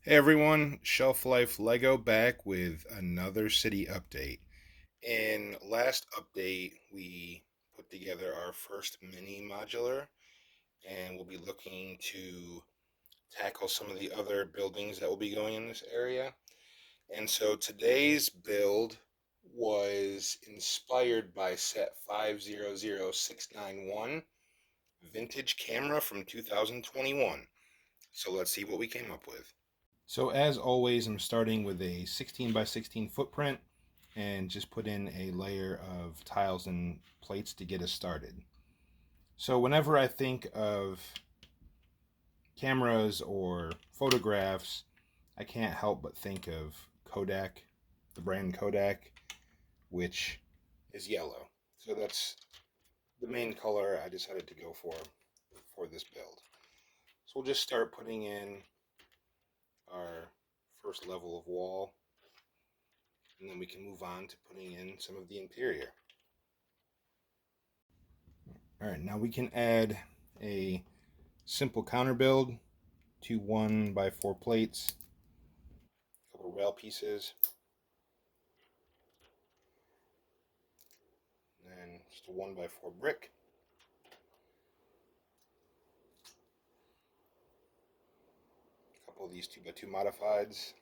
Hey everyone, Shelf Life Lego back with another city update. In last update, we put together our first mini modular, and we'll be looking to tackle some of the other buildings that will be going in this area. And so today's build was inspired by set 500691 vintage camera from 2021. So let's see what we came up with. So as always, I'm starting with a 16 by 16 footprint and just put in a layer of tiles and plates to get us started. So whenever I think of cameras or photographs, I can't help but think of Kodak, the brand Kodak, which is yellow. So that's the main color I decided to go for this build. So we'll just start putting in our first level of wall, and then we can move on to putting in some of the interior. All right, now we can add a simple counter build, two 1x4 plates, a couple rail pieces, and just a 1x4 brick. A couple of these 2x2 modifieds.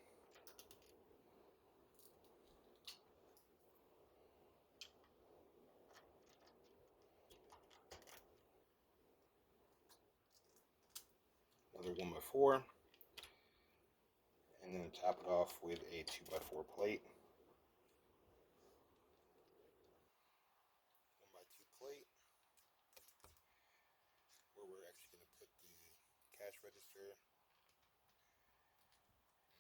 Another 1x4. And then top it off with a 2x4 plate. 1x2 plate, where we're actually going to put the cash register.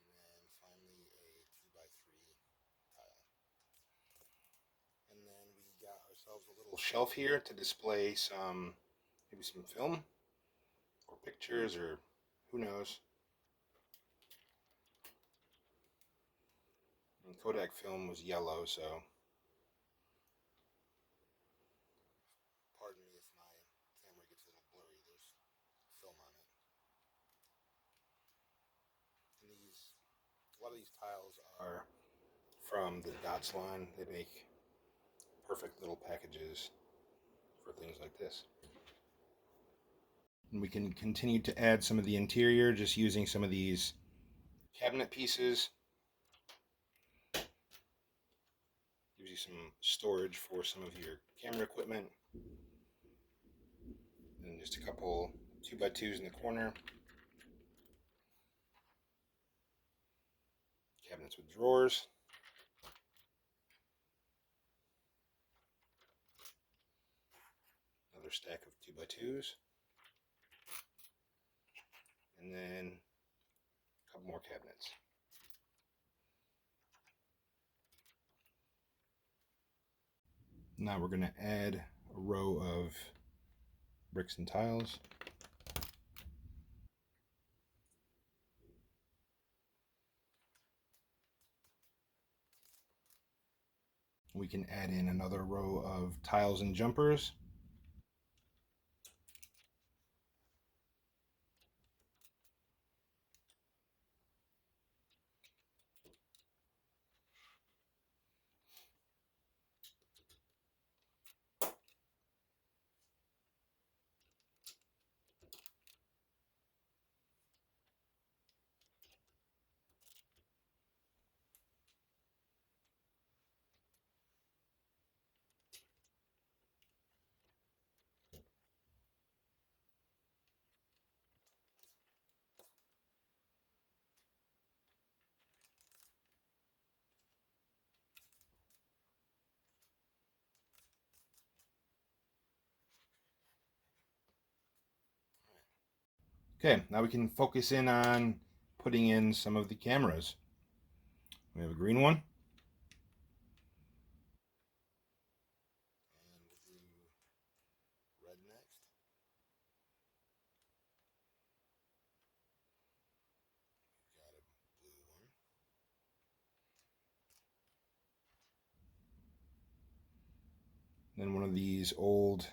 And then finally a 2x3 tile. And then we got ourselves a little shelf here to display maybe some film or pictures, or who knows. And Kodak film was yellow, so pardon me if my camera gets a little blurry. There's film on it. And a lot of these tiles are from the Dots line. They make perfect little packages for things like this. And we can continue to add some of the interior just using some of these cabinet pieces. Gives you some storage for some of your camera equipment. And just a couple 2x2s in the corner. Cabinets with drawers. Another stack of 2x2s. And then a couple more cabinets. Now we're going to add a row of bricks and tiles. We can add in another row of tiles and jumpers. Okay, now we can focus in on putting in some of the cameras. We have a green one. And we'll do red next. Got a blue one. Then one of these old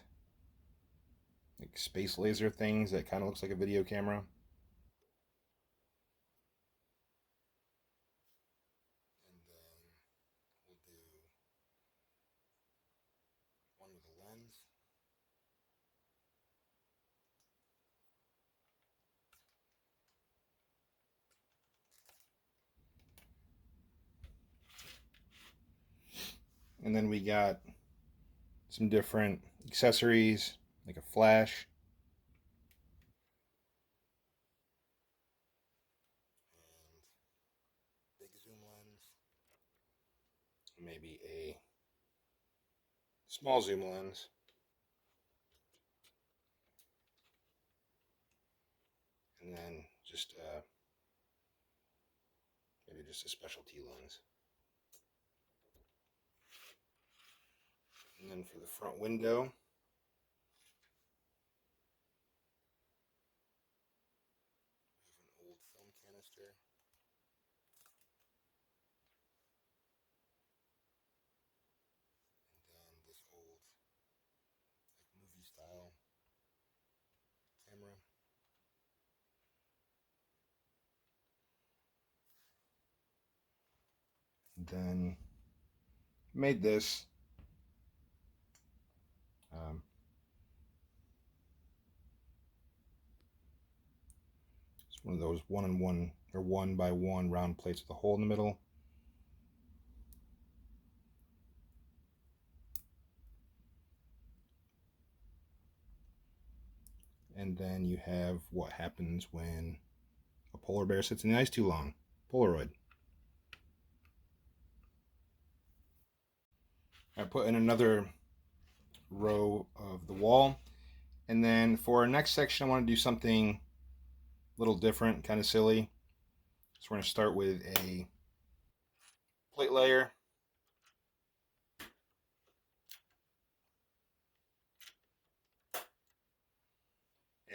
like space laser things that kind of looks like a video camera. And then we got some different accessories, like a flash. And big zoom lens. Maybe a small zoom lens. And then just maybe just a specialty lens. And then for the front window, we have an old film canister. And then this old like movie style camera. And then made this. It's one of those 1-on-1 or 1-by-1 round plates with a hole in the middle. And then you have what happens when a polar bear sits in the ice too long. Polaroid. I put in another row of the wall. And then for our next section, I want to do something a little different, kind of silly. So we're going to start with a plate layer.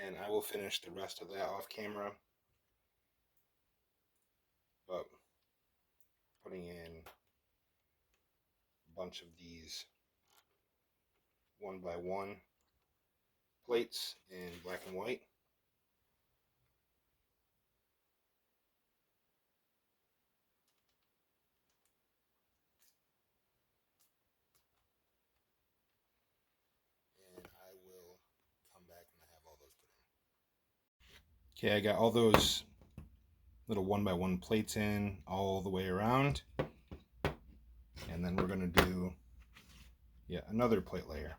And I will finish the rest of that off camera. But putting in a bunch of these 1-by-1 plates in black and white. And I will come back when I have all those put in. Okay, I got all those little 1-by-1 plates in all the way around. And then we're going to do yet another plate layer.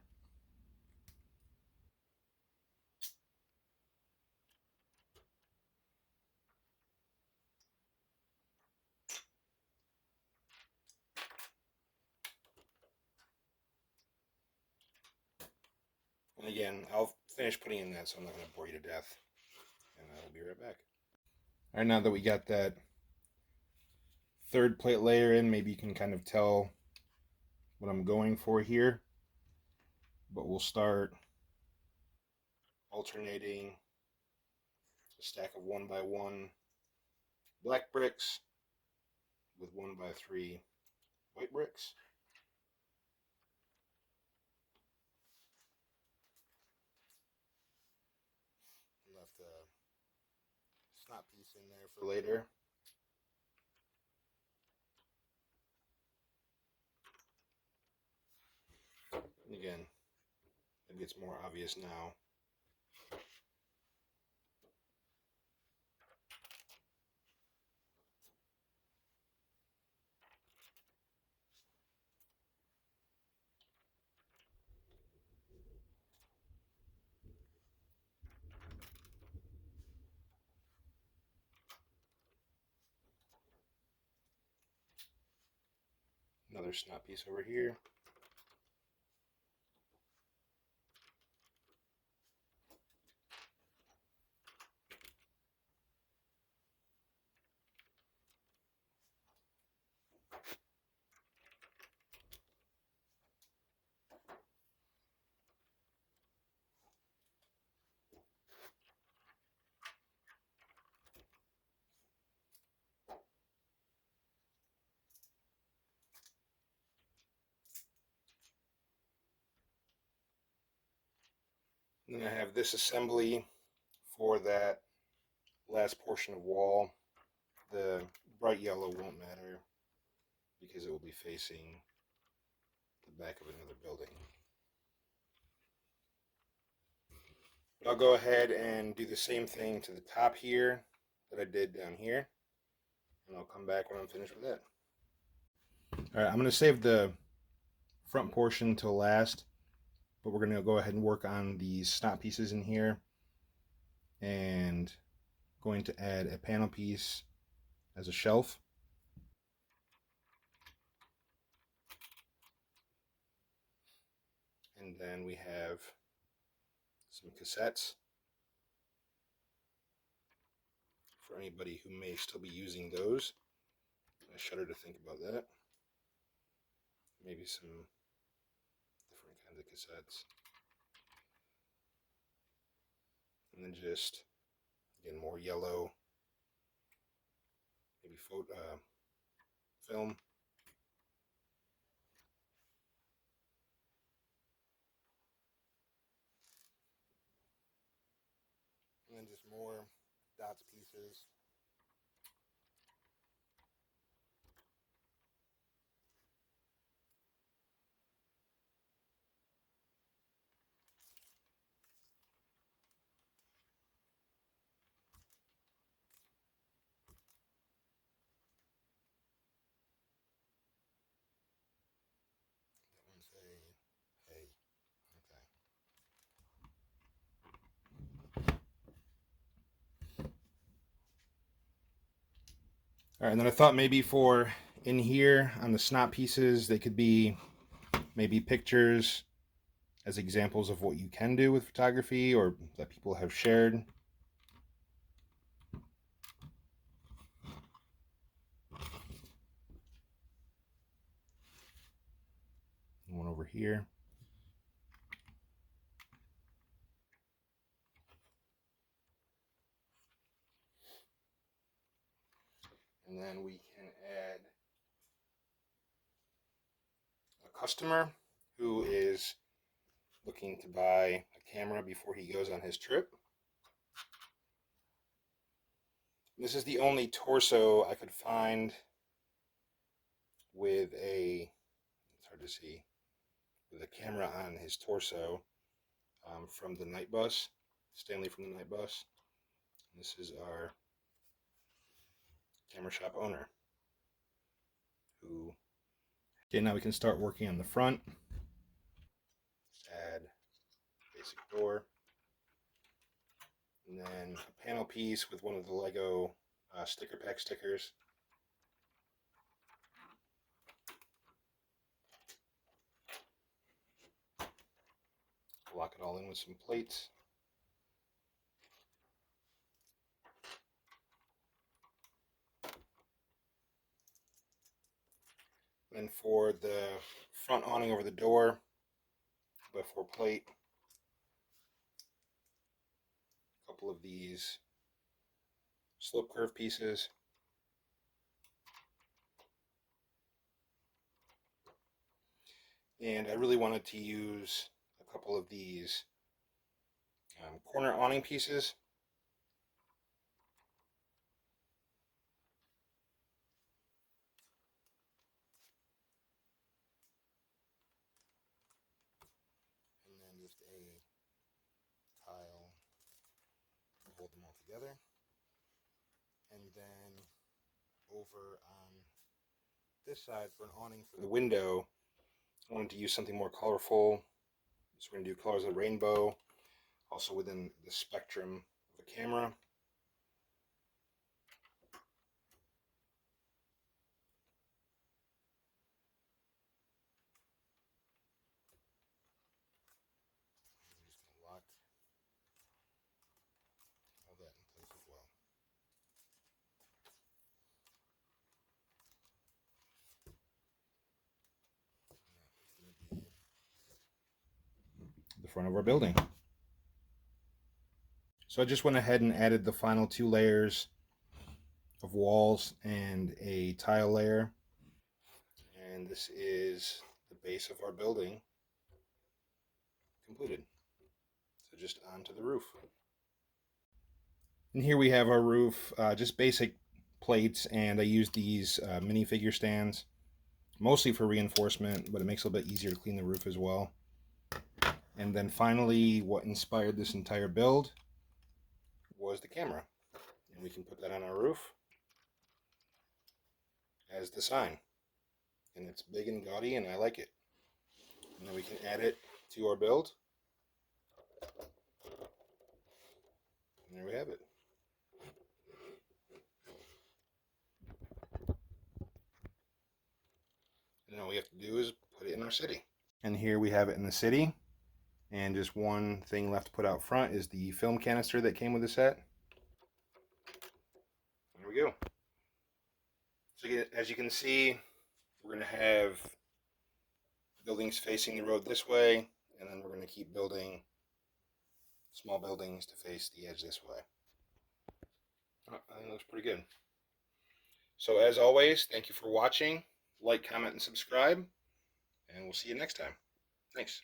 And again, I'll finish putting in that, so I'm not going to bore you to death. And I'll be right back. All right, now that we got that third plate layer in, maybe you can kind of tell what I'm going for here. But we'll start alternating a stack of 1-by-1 black bricks with 1-by-3 white bricks. Left a snot piece in there for later. And again, it gets more obvious now. Another snot piece over here. And then I have this assembly for that last portion of wall. The bright yellow won't matter because it will be facing the back of another building. But I'll go ahead and do the same thing to the top here that I did down here. And I'll come back when I'm finished with that. All right, I'm going to save the front portion to last, but we're going to go ahead and work on these snot pieces in here, and going to add a panel piece as a shelf. And then we have some cassettes for anybody who may still be using those. I shudder to think about that. Maybe some different kinds of cassettes. And then just, again, more yellow, maybe film. And then just more dots pieces. That one's a hey. Okay. All right, and then I thought maybe for in here on the snot pieces, they could be maybe pictures as examples of what you can do with photography or that people have shared. One over here. And then we can add a customer who is looking to buy a camera before he goes on his trip. This is the only torso I could find with it's hard to see, with a camera on his torso from the Night Bus, Stanley from the Night Bus. This is our camera shop owner who. Okay, now we can start working on the front. Add basic door. And then a panel piece with one of the Lego sticker pack stickers. Lock it all in with some plates. Then for the front awning over the door, 2x4 plate. A couple of these slope curve pieces. And I really wanted to use a couple of these corner awning pieces. And then just a tile to hold them all together. And then over on this side for an awning for the window, I wanted to use something more colorful. So we're going to do colors of the rainbow, also within the spectrum of the camera. I'm just going to lock all that in place as well. The front of our building. So I just went ahead and added the final 2 layers of walls and a tile layer. And this is the base of our building completed. So just onto the roof. And here we have our roof, just basic plates, and I used these minifigure stands, mostly for reinforcement, but it makes it a little bit easier to clean the roof as well. And then finally, what inspired this entire build was the camera. And we can put that on our roof as the sign. And it's big and gaudy, and I like it. And then we can add it to our build. And there we have it. And all we have to do is put it in our city. And here we have it in the city. And just one thing left to put out front is the film canister that came with the set. There we go. So as you can see, we're going to have buildings facing the road this way, and then we're going to keep building small buildings to face the edge this way. I think it looks pretty good. So as always, thank you for watching. Like, comment, and subscribe, and we'll see you next time. Thanks.